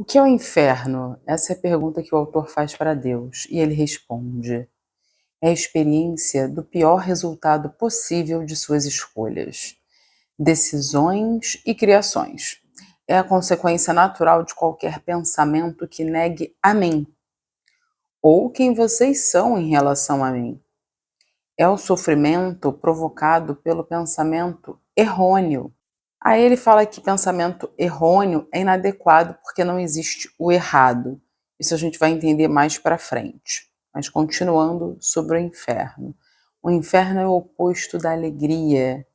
O que é o inferno? Essa é a pergunta que o autor faz para Deus, e ele responde: é a experiência do pior resultado possível de suas escolhas, decisões e criações. É a consequência natural de qualquer pensamento que negue a mim, ou quem vocês são em relação a mim. É o sofrimento provocado pelo pensamento errôneo. Aí ele fala que pensamento errôneo é inadequado porque não existe o errado. Isso a gente vai entender mais para frente. Mas continuando sobre o inferno. O inferno é o oposto da alegria,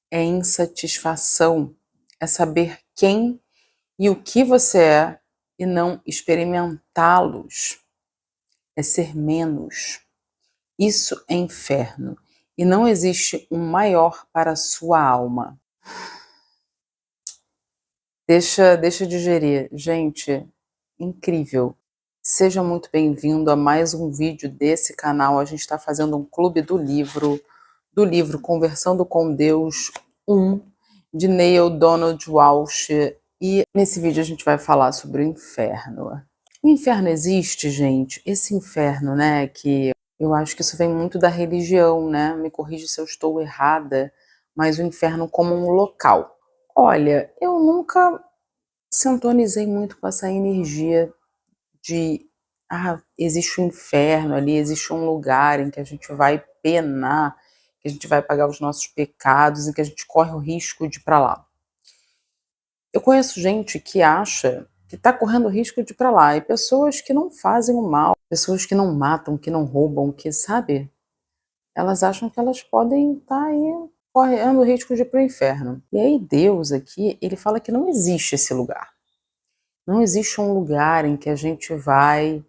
é insatisfação, é saber quem e o que você é e não experimentá-los, é ser menos. Isso é inferno e não existe um maior para a sua alma. Deixa digerir. Gente, incrível. Seja muito bem-vindo a mais um vídeo desse canal. A gente está fazendo um clube do livro Conversando com Deus 1, de Neil Donald Walsch. E nesse vídeo a gente vai falar sobre o inferno. O inferno existe, gente? Esse inferno, né, que eu acho que isso vem muito da religião, né? Me corrija se eu estou errada, mas o inferno como um local. Olha, eu nunca sintonizei muito com essa energia de existe um inferno ali, existe um lugar em que a gente vai penar, que a gente vai pagar os nossos pecados, em que a gente corre o risco de ir para lá. Eu conheço gente que acha que está correndo o risco de ir para lá, e pessoas que não fazem o mal, pessoas que não matam, que não roubam, que, sabe, elas acham que elas podem estar aí correndo o risco de ir para o inferno. E aí Deus aqui, ele fala que não existe esse lugar. Não existe um lugar em que a gente vai,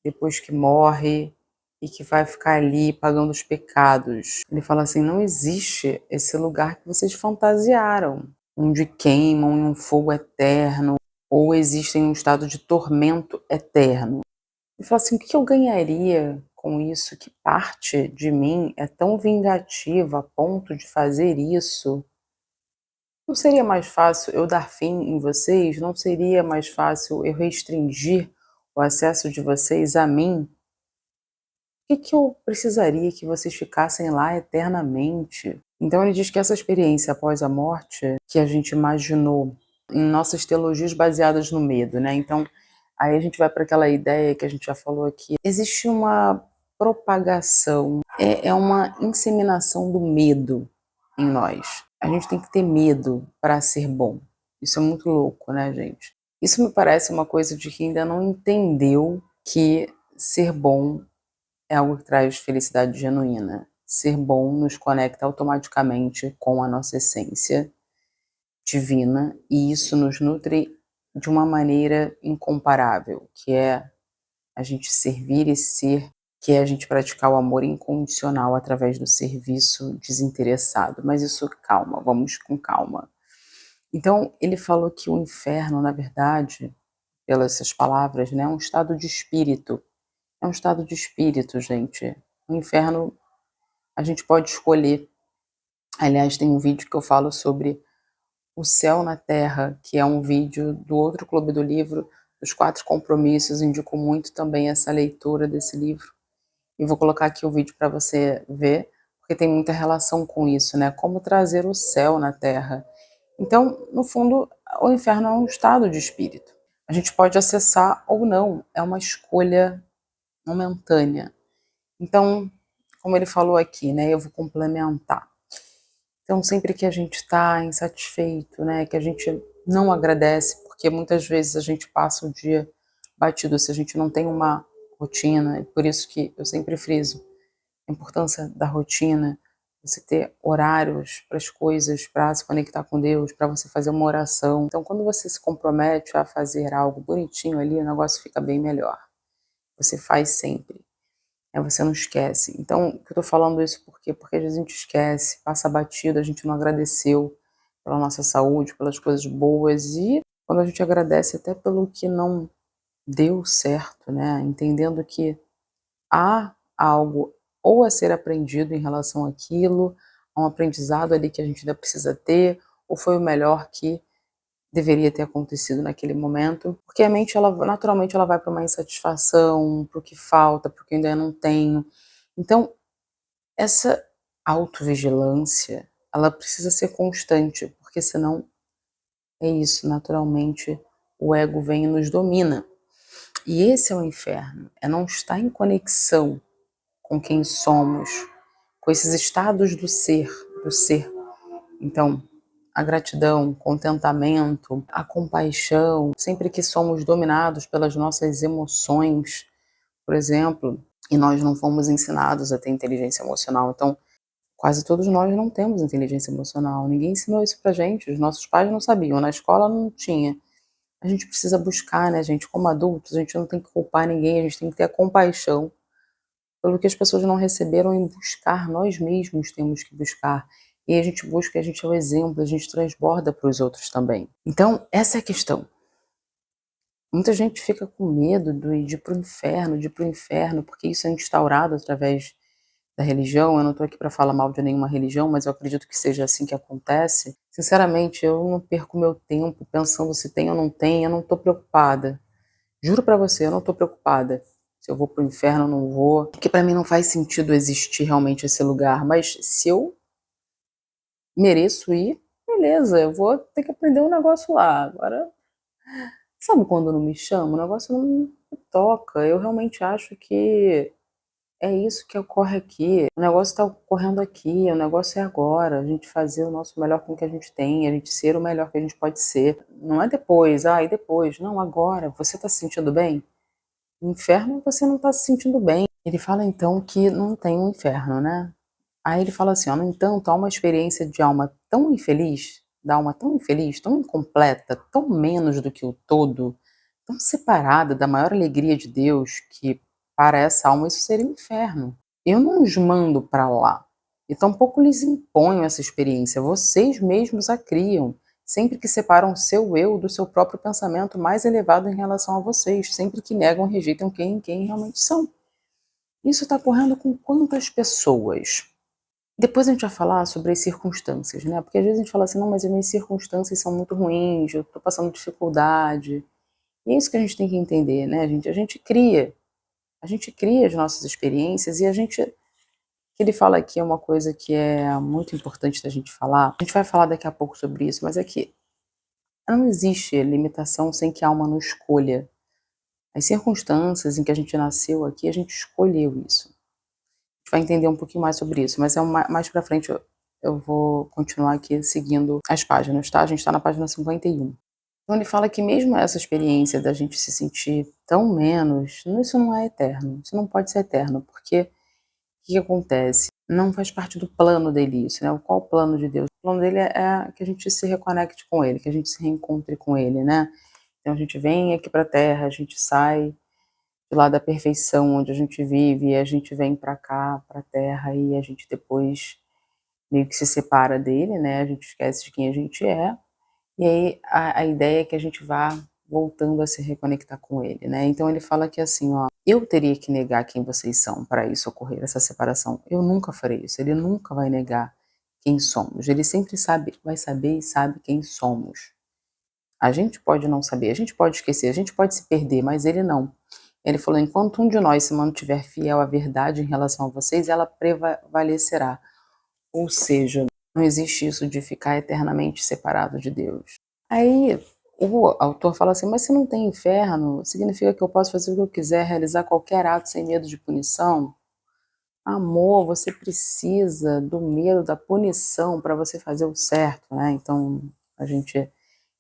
depois que morre, e que vai ficar ali pagando os pecados. Ele fala assim, não existe esse lugar que vocês fantasiaram, onde queimam em um fogo eterno, ou existe em um estado de tormento eterno. Ele fala assim, o que eu ganharia com isso? Que parte de mim é tão vingativa a ponto de fazer isso? Não seria mais fácil eu dar fim em vocês? Não seria mais fácil eu restringir o acesso de vocês a mim? Por que eu precisaria que vocês ficassem lá eternamente? Então ele diz que essa experiência após a morte, que a gente imaginou em nossas teologias baseadas no medo, né? Então, aí a gente vai para aquela ideia que a gente já falou aqui. Existe uma propagação, é uma inseminação do medo em nós. A gente tem que ter medo para ser bom. Isso é muito louco, né, gente? Isso me parece uma coisa de quem ainda não entendeu que ser bom é algo que traz felicidade genuína. Ser bom nos conecta automaticamente com a nossa essência divina e isso nos nutre de uma maneira incomparável, que é a gente servir e ser, que é a gente praticar o amor incondicional através do serviço desinteressado. Mas isso, calma, vamos com calma. Então, ele falou que o inferno, na verdade, pelas essas palavras, né, é um estado de espírito. É um estado de espírito, gente. O inferno a gente pode escolher. Aliás, tem um vídeo que eu falo sobre o céu na terra, que é um vídeo do outro clube do livro, dos 4 compromissos. Indico muito também essa leitura desse livro. E vou colocar aqui o vídeo para você ver, porque tem muita relação com isso, né? Como trazer o céu na terra. Então, no fundo, o inferno é um estado de espírito. A gente pode acessar ou não, é uma escolha momentânea. Então, como ele falou aqui, né, eu vou complementar. Então, sempre que a gente está insatisfeito, né, que a gente não agradece, porque muitas vezes a gente passa o dia batido se a gente não tem uma rotina, e por isso que eu sempre friso a importância da rotina, você ter horários para as coisas, para se conectar com Deus, para você fazer uma oração. Então, quando você se compromete a fazer algo bonitinho ali, o negócio fica bem melhor. Você faz sempre. Você não esquece. Então, eu tô falando isso por quê? Porque às vezes a gente esquece, passa batido, a gente não agradeceu pela nossa saúde, pelas coisas boas, e quando a gente agradece até pelo que não deu certo, né, entendendo que há algo ou a ser aprendido em relação àquilo, há um aprendizado ali que a gente ainda precisa ter, ou foi o melhor que deveria ter acontecido naquele momento, porque a mente, ela naturalmente ela vai para uma insatisfação, para o que falta, para o que eu ainda não tenho. Então, essa autovigilância, ela precisa ser constante, porque senão é isso, naturalmente o ego vem e nos domina. E esse é o inferno, é não estar em conexão com quem somos, com esses estados do ser, do ser. Então, a gratidão, o contentamento, a compaixão, sempre que somos dominados pelas nossas emoções, por exemplo, e nós não fomos ensinados a ter inteligência emocional, então quase todos nós não temos inteligência emocional, ninguém ensinou isso pra gente, os nossos pais não sabiam, na escola não tinha. A gente precisa buscar, né, gente, como adultos, a gente não tem que culpar ninguém, a gente tem que ter a compaixão pelo que as pessoas não receberam e buscar, nós mesmos temos que buscar. E a gente busca, a gente é o exemplo, a gente transborda para os outros também. Então, essa é a questão. Muita gente fica com medo de ir para o inferno, de ir para o inferno, porque isso é instaurado através da religião. Eu não estou aqui para falar mal de nenhuma religião, mas eu acredito que seja assim que acontece. Sinceramente, eu não perco meu tempo pensando se tem ou não tem, eu não estou preocupada. Juro pra você, eu não tô preocupada se eu vou pro inferno ou não vou, porque pra mim não faz sentido existir realmente esse lugar, mas se eu mereço ir, beleza, eu vou ter que aprender um negócio lá. Agora, sabe quando não me chama? O negócio não me toca. Eu realmente acho que é isso que ocorre aqui. O negócio tá ocorrendo aqui, o negócio é agora, a gente fazer o nosso melhor com o que a gente tem, a gente ser o melhor que a gente pode ser. Não é depois, e depois. Não, agora. Você tá se sentindo bem? No inferno você não está se sentindo bem. Ele fala então que não tem um inferno, né? Aí ele fala assim, ó, no entanto, há uma experiência de alma tão infeliz, da alma tão infeliz, tão incompleta, tão menos do que o todo, tão separada da maior alegria de Deus, que para essa alma isso seria um inferno. Eu não os mando para lá, e tampouco lhes imponho essa experiência, vocês mesmos a criam, sempre que separam o seu eu do seu próprio pensamento mais elevado em relação a vocês, sempre que negam e rejeitam quem realmente são. Isso está ocorrendo com quantas pessoas? Depois a gente vai falar sobre as circunstâncias, né? Porque às vezes a gente fala assim, não, mas as minhas circunstâncias são muito ruins, eu estou passando dificuldade. E é isso que a gente tem que entender, né, gente? A gente cria as nossas experiências e a gente, o que ele fala aqui é uma coisa que é muito importante da gente falar. A gente vai falar daqui a pouco sobre isso, mas é que não existe limitação sem que a alma não escolha. As circunstâncias em que a gente nasceu aqui, a gente escolheu isso. A gente vai entender um pouquinho mais sobre isso, mas mais pra frente eu vou continuar aqui seguindo as páginas, tá? A gente tá na página 51. Então ele fala que mesmo essa experiência da gente se sentir tão menos, isso não é eterno, isso não pode ser eterno, porque o que acontece? Não faz parte do plano dele isso, né? Qual o plano de Deus? O plano dele é que a gente se reconecte com ele, que a gente se reencontre com ele, né? Então a gente vem aqui pra Terra, a gente sai de lá da perfeição onde a gente vive, e a gente vem pra cá, pra Terra, e a gente depois meio que se separa dele, né? A gente esquece de quem a gente é, e aí a ideia é que a gente vá voltando a se reconectar com ele, né? Então ele fala que assim, ó, eu teria que negar quem vocês são para isso ocorrer, essa separação. Eu nunca farei isso, ele nunca vai negar quem somos. Ele sempre sabe, vai saber e sabe quem somos. A gente pode não saber, a gente pode esquecer, a gente pode se perder, mas ele não. Ele falou, enquanto um de nós se mantiver fiel à verdade em relação a vocês, ela prevalecerá. Ou seja, não existe isso de ficar eternamente separado de Deus. Aí o autor fala assim, mas se não tem inferno, significa que eu posso fazer o que eu quiser, realizar qualquer ato sem medo de punição? Amor, você precisa do medo da punição para você fazer o certo, né? Então, a gente,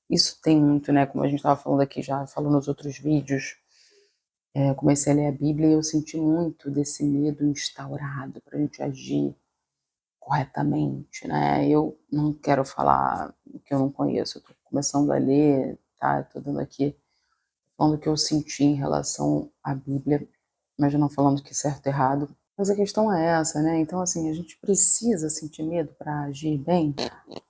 isso tem muito, né? Como a gente estava falando aqui, já falou nos outros vídeos, comecei a ler a Bíblia e eu senti muito desse medo instaurado para a gente agir corretamente, né? Eu não quero falar o que eu não conheço, eu tô começando a ler, tá? Tô dando aqui, falando o que eu senti em relação à Bíblia, mas não falando que é certo e errado. Mas a questão é essa, né? Então, assim, a gente precisa sentir medo para agir bem.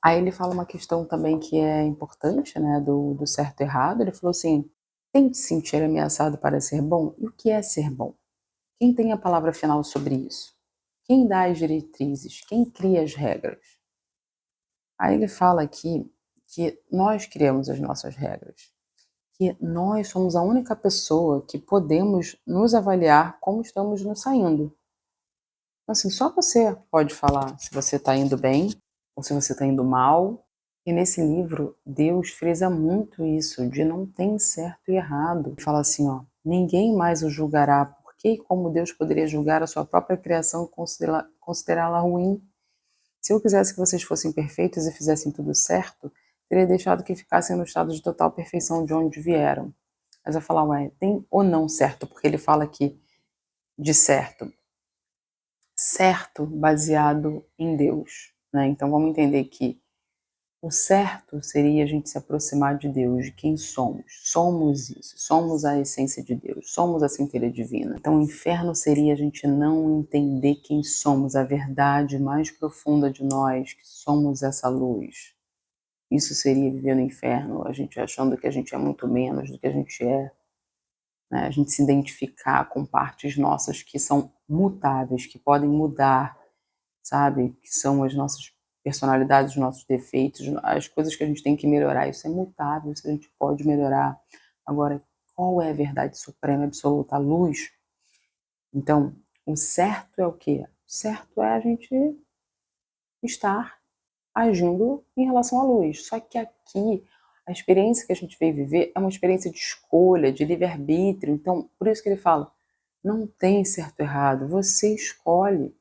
Aí ele fala uma questão também que é importante, né? Do certo e errado. Ele falou assim: tem que se sentir ameaçado para ser bom? E o que é ser bom? Quem tem a palavra final sobre isso? Quem dá as diretrizes? Quem cria as regras? Aí ele fala aqui que nós criamos as nossas regras, que nós somos a única pessoa que podemos nos avaliar como estamos nos saindo. Então, assim, só você pode falar se você está indo bem ou se você está indo mal. E nesse livro, Deus frisa muito isso, de não tem certo e errado. Ele fala assim, ó, ninguém mais o julgará, porque e como Deus poderia julgar a sua própria criação e considerá-la ruim? Se eu quisesse que vocês fossem perfeitos e fizessem tudo certo, teria deixado que ficassem no estado de total perfeição de onde vieram. Mas eu falar, ué, tem ou não certo? Porque ele fala aqui de certo. Certo baseado em Deus, né? Então vamos entender que o certo seria a gente se aproximar de Deus, de quem somos. Somos isso, somos a essência de Deus, somos a centelha divina. Então o inferno seria a gente não entender quem somos, a verdade mais profunda de nós, que somos essa luz. Isso seria viver no inferno, a gente achando que a gente é muito menos do que a gente é, né? A gente se identificar com partes nossas que são mutáveis, que podem mudar, sabe? Que são as nossas personalidades, os nossos defeitos, as coisas que a gente tem que melhorar. Isso é mutável, isso a gente pode melhorar. Agora, qual é a verdade suprema, absoluta? A luz. Então, o certo é o quê? O certo é a gente estar agindo em relação à luz. Só que aqui, a experiência que a gente veio viver é uma experiência de escolha, de livre-arbítrio. Então, por isso que ele fala, não tem certo e errado, você escolhe.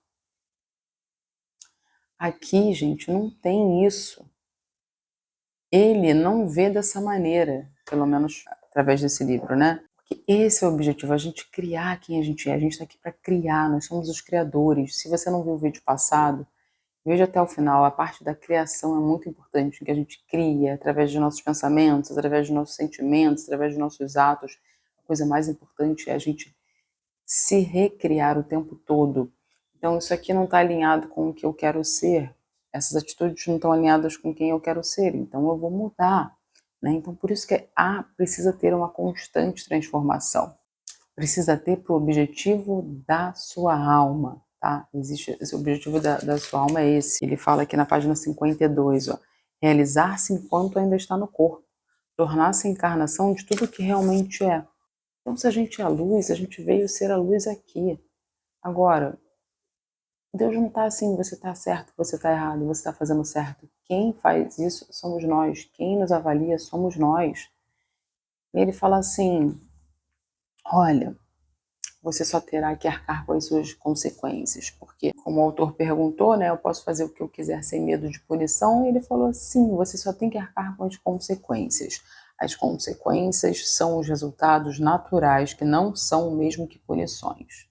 Aqui, gente, não tem isso. Ele não vê dessa maneira, pelo menos através desse livro, né? Porque esse é o objetivo, a gente criar quem a gente está aqui para criar, nós somos os criadores. Se você não viu o vídeo passado, veja até o final, a parte da criação é muito importante, que a gente cria através de nossos pensamentos, através de nossos sentimentos, através de nossos atos. A coisa mais importante é a gente se recriar o tempo todo. Então isso aqui não está alinhado com o que eu quero ser, essas atitudes não estão alinhadas com quem eu quero ser, então eu vou mudar, né? Então por isso que precisa ter uma constante transformação, precisa ter para o objetivo da sua alma, tá? Existe esse objetivo da sua alma, é esse. Ele fala aqui na página 52, ó, realizar-se enquanto ainda está no corpo, tornar-se a encarnação de tudo que realmente é. Então se a gente é a luz, a gente veio ser a luz aqui. Agora, Deus não está assim, você está certo, você está errado, você está fazendo certo. Quem faz isso somos nós, quem nos avalia somos nós. E ele fala assim, olha, você só terá que arcar com as suas consequências, porque, como o autor perguntou, né, eu posso fazer o que eu quiser sem medo de punição, e ele falou assim, você só tem que arcar com as consequências. As consequências são os resultados naturais, que não são o mesmo que punições.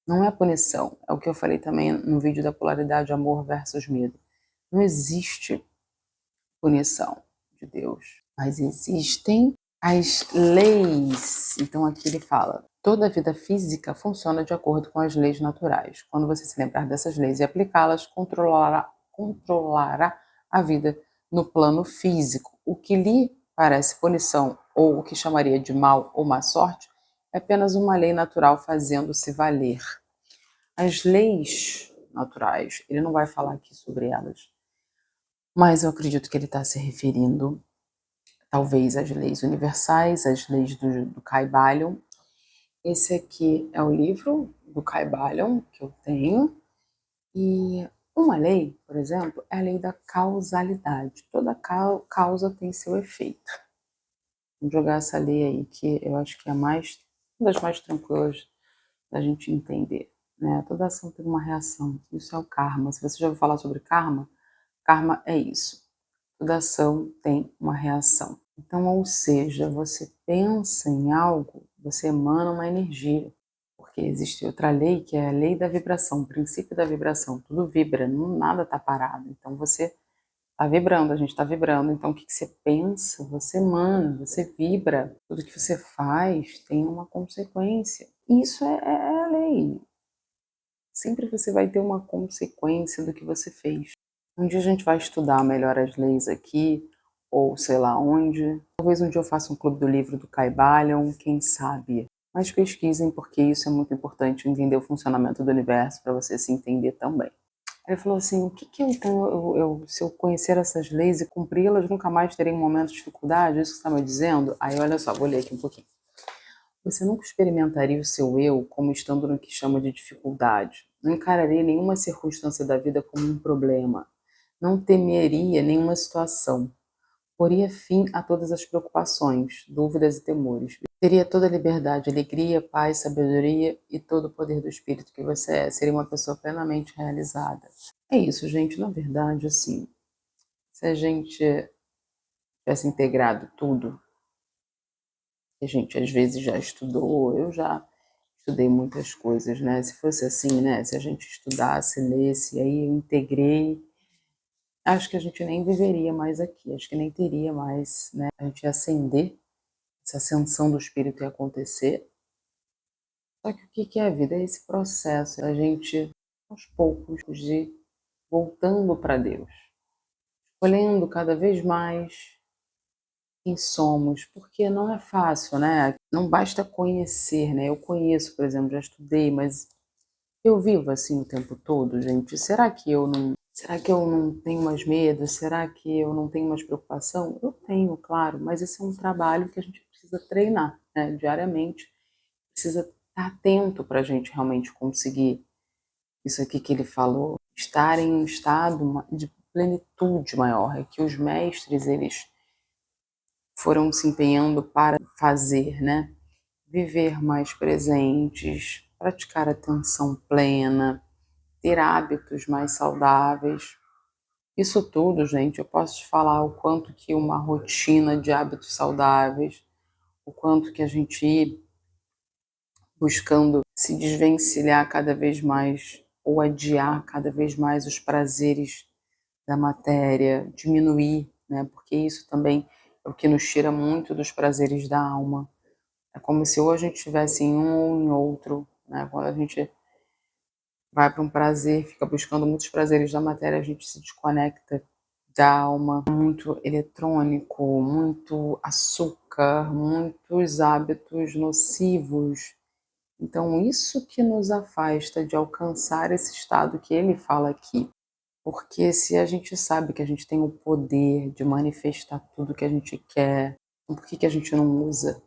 Não é punição, é o que eu falei também no vídeo da polaridade amor versus medo. Não existe punição de Deus, mas existem as leis. Então aqui ele fala, toda a vida física funciona de acordo com as leis naturais. Quando você se lembrar dessas leis e aplicá-las, controlará a vida no plano físico. O que lhe parece punição ou o que chamaria de mal ou má sorte é apenas uma lei natural fazendo-se valer. As leis naturais, ele não vai falar aqui sobre elas, mas eu acredito que ele está se referindo, talvez, às leis universais, às leis do Kybalion. Esse aqui é o livro do Kybalion que eu tenho, e uma lei, por exemplo, é a lei da causalidade. Toda causa tem seu efeito. Vou jogar essa lei aí, que eu acho que é uma das mais tranquilas da gente entender, né? Toda ação tem uma reação, isso é o karma. Se você já ouviu falar sobre karma, karma é isso. Toda ação tem uma reação. Então, ou seja, você pensa em algo, você emana uma energia. Porque existe outra lei, que é a lei da vibração, o princípio da vibração. Tudo vibra, nada está parado. Então, você está vibrando, a gente está vibrando. Então, o que você pensa, você emana, você vibra. Tudo que você faz tem uma consequência. Isso é a lei. Sempre você vai ter uma consequência do que você fez. Um dia a gente vai estudar melhor as leis aqui, ou sei lá onde. Talvez um dia eu faça um clube do livro do Kybalion, quem sabe. Mas pesquisem, porque isso é muito importante, entender o funcionamento do universo, para você se entender também. Ele falou assim, o que que então, se eu conhecer essas leis e cumpri-las, nunca mais terei um momento de dificuldade? Isso que você está me dizendo? Aí, olha só, vou ler aqui um pouquinho. Você nunca experimentaria o seu eu como estando no que chama de dificuldade. Não encararia nenhuma circunstância da vida como um problema. Não temeria nenhuma situação. Poria fim a todas as preocupações, dúvidas e temores. Teria toda a liberdade, alegria, paz, sabedoria e todo o poder do espírito que você é. Seria uma pessoa plenamente realizada. É isso, gente. Na verdade, assim, se a gente tivesse integrado tudo, que a gente às vezes já estudou, eu já estudei muitas coisas, né? Se fosse assim, né? Se a gente estudasse, lesse, aí eu integrei, acho que a gente nem viveria mais aqui, acho que nem teria mais, né? A gente ia ascender, essa ascensão do espírito ia acontecer. Só que o que é a vida? É esse processo, a gente, aos poucos, de voltando para Deus, escolhendo cada vez mais quem somos, porque não é fácil, né? Não basta conhecer, né? Eu conheço, por exemplo, já estudei, mas eu vivo assim o tempo todo, gente? Será que eu não tenho mais medo? Será que eu não tenho mais preocupação? Eu tenho, claro, mas esse é um trabalho que a gente precisa treinar, né? Diariamente. Precisa estar atento para a gente realmente conseguir isso aqui que ele falou, estar em um estado de plenitude maior. É que os mestres, eles foram se empenhando para fazer, né? Viver mais presentes, praticar atenção plena, ter hábitos mais saudáveis. Isso tudo, gente, eu posso te falar o quanto que uma rotina de hábitos saudáveis, o quanto que a gente ir buscando se desvencilhar cada vez mais ou adiar cada vez mais os prazeres da matéria, diminuir, né? Porque isso também é o que nos tira muito dos prazeres da alma. É como se ou a gente estivesse em um ou em outro, né? Quando a gente vai para um prazer, fica buscando muitos prazeres da matéria, a gente se desconecta da alma, muito eletrônico, muito açúcar, muitos hábitos nocivos. Então, isso que nos afasta de alcançar esse estado que ele fala aqui. Porque se a gente sabe que a gente tem o poder de manifestar tudo que a gente quer, então por que que a gente não usa?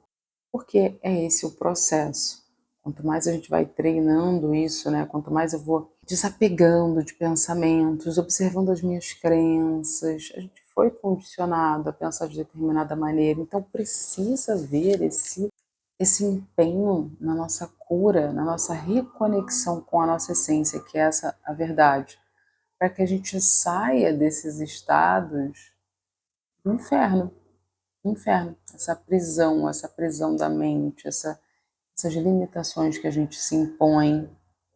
Porque é esse o processo. Quanto mais a gente vai treinando isso, né? Quanto mais eu vou desapegando de pensamentos, observando as minhas crenças, a gente foi condicionado a pensar de determinada maneira, então precisa ver esse empenho na nossa cura, na nossa reconexão com a nossa essência, que é essa a verdade, para que a gente saia desses estados do inferno, essa prisão da mente, essas limitações que a gente se impõe,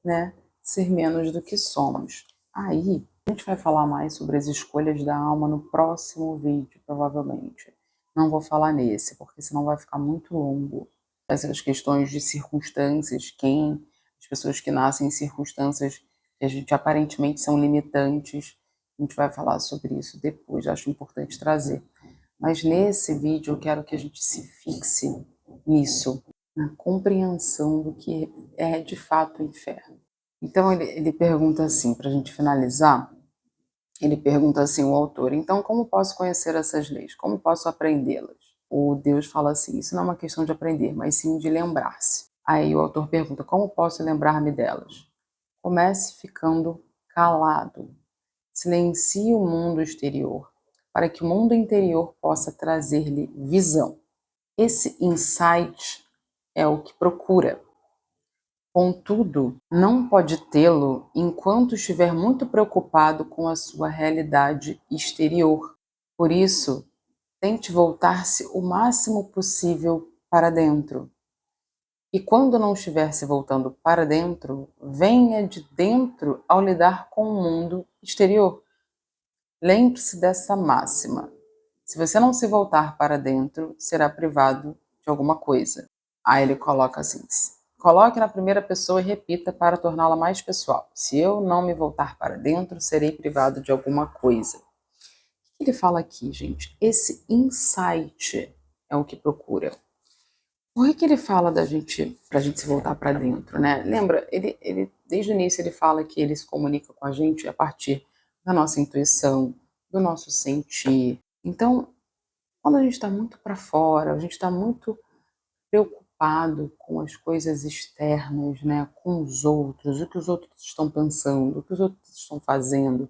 né? Ser menos do que somos. Aí, a gente vai falar mais sobre as escolhas da alma no próximo vídeo, provavelmente. Não vou falar nesse, porque senão vai ficar muito longo. Essas questões de circunstâncias, as pessoas que nascem em circunstâncias que a gente aparentemente são limitantes, a gente vai falar sobre isso depois, acho importante trazer. Mas nesse vídeo eu quero que a gente se fixe nisso, na compreensão do que é de fato o inferno. Então ele pergunta assim, para a gente finalizar, ele pergunta assim, o autor, então como posso conhecer essas leis? Como posso aprendê-las? O Deus fala assim, isso não é uma questão de aprender, mas sim de lembrar-se. Aí o autor pergunta, como posso lembrar-me delas? Comece ficando calado. Silencie o mundo exterior, para que o mundo interior possa trazer-lhe visão. Esse insight é o que procura. Contudo, não pode tê-lo enquanto estiver muito preocupado com a sua realidade exterior. Por isso, tente voltar-se o máximo possível para dentro. E quando não estiver se voltando para dentro, venha de dentro ao lidar com o mundo exterior. Lembre-se dessa máxima. Se você não se voltar para dentro, será privado de alguma coisa. Aí ele coloca assim, coloque na primeira pessoa e repita para torná-la mais pessoal. Se eu não me voltar para dentro, serei privado de alguma coisa. O que ele fala aqui, gente? Esse insight é o que procura. Por que que ele fala da gente, pra gente se voltar para dentro, né? Lembra, ele desde o início ele fala que ele se comunica com a gente a partir da nossa intuição, do nosso sentir. Então, quando a gente está muito para fora, a gente está muito preocupado com as coisas externas, né, com os outros, o que os outros estão pensando, o que os outros estão fazendo,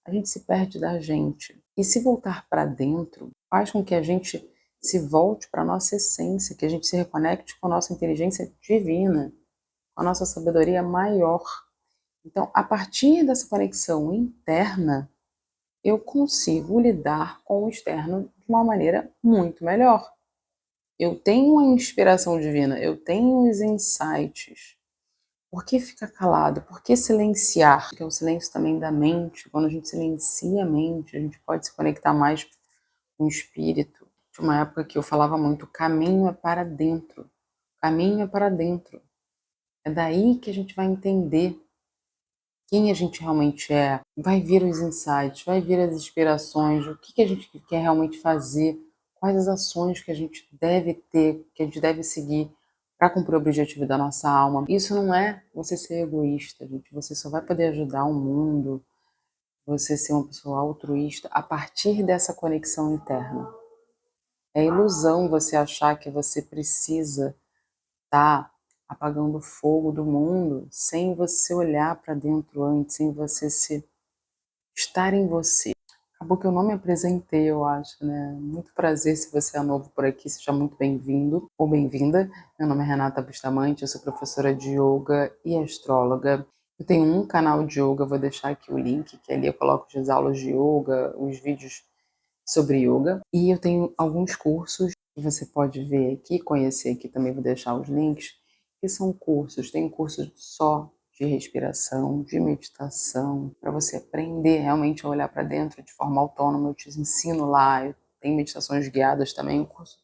a gente se perde da gente. E se voltar para dentro faz com que a gente se volte para a nossa essência, que a gente se reconecte com a nossa inteligência divina, com a nossa sabedoria maior. Então, a partir dessa conexão interna, eu consigo lidar com o externo de uma maneira muito melhor. Eu tenho a inspiração divina, eu tenho os insights. Por que ficar calado? Por que silenciar? Que é o silêncio também da mente. Quando a gente silencia a mente, a gente pode se conectar mais com o espírito. Tinha uma época que eu falava muito, caminho é para dentro. Caminho é para dentro. É daí que a gente vai entender quem a gente realmente é. Vai vir os insights, vai vir as inspirações, o que a gente quer realmente fazer, quais as ações que a gente deve ter, que a gente deve seguir para cumprir o objetivo da nossa alma. Isso não é você ser egoísta, gente. Você só vai poder ajudar o mundo, você ser uma pessoa altruísta a partir dessa conexão interna. É ilusão você achar que você precisa estar apagando o fogo do mundo sem você olhar para dentro antes, sem você se estar em você. Acabou que eu não me apresentei, eu acho, né? Muito prazer, se você é novo por aqui, seja muito bem-vindo ou bem-vinda. Meu nome é Renata Bustamante, eu sou professora de yoga e astróloga. Eu tenho um canal de yoga, vou deixar aqui o link, que ali eu coloco as aulas de yoga, os vídeos sobre yoga. E eu tenho alguns cursos que você pode ver aqui, conhecer aqui, também vou deixar os links, que são cursos. Tem cursos só de respiração, de meditação, para você aprender realmente a olhar para dentro de forma autônoma. Eu te ensino lá, tem meditações guiadas também, um curso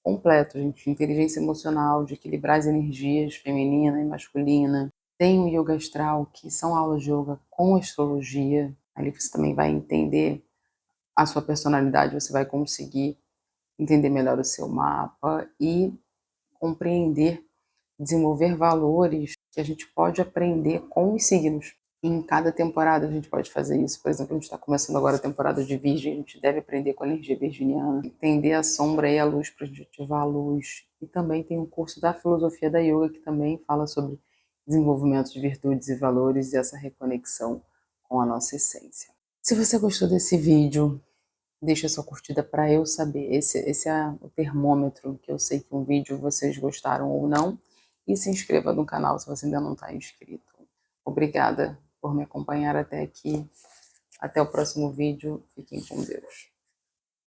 completo, gente, de inteligência emocional, de equilibrar as energias feminina e masculina. Tem o yoga astral, que são aulas de yoga com astrologia. Ali você também vai entender a sua personalidade, você vai conseguir entender melhor o seu mapa e compreender, desenvolver valores que a gente pode aprender com os signos. E em cada temporada a gente pode fazer isso. Por exemplo, a gente está começando agora a temporada de Virgem, a gente deve aprender com a energia virginiana, entender a sombra e a luz para a gente ativar a luz. E também tem um curso da filosofia da yoga que também fala sobre desenvolvimento de virtudes e valores e essa reconexão com a nossa essência. Se você gostou desse vídeo, deixa sua curtida para eu saber. Esse é o termômetro que eu sei que um vídeo vocês gostaram ou não. E se inscreva no canal se você ainda não está inscrito. Obrigada por me acompanhar até aqui. Até o próximo vídeo. Fiquem com Deus.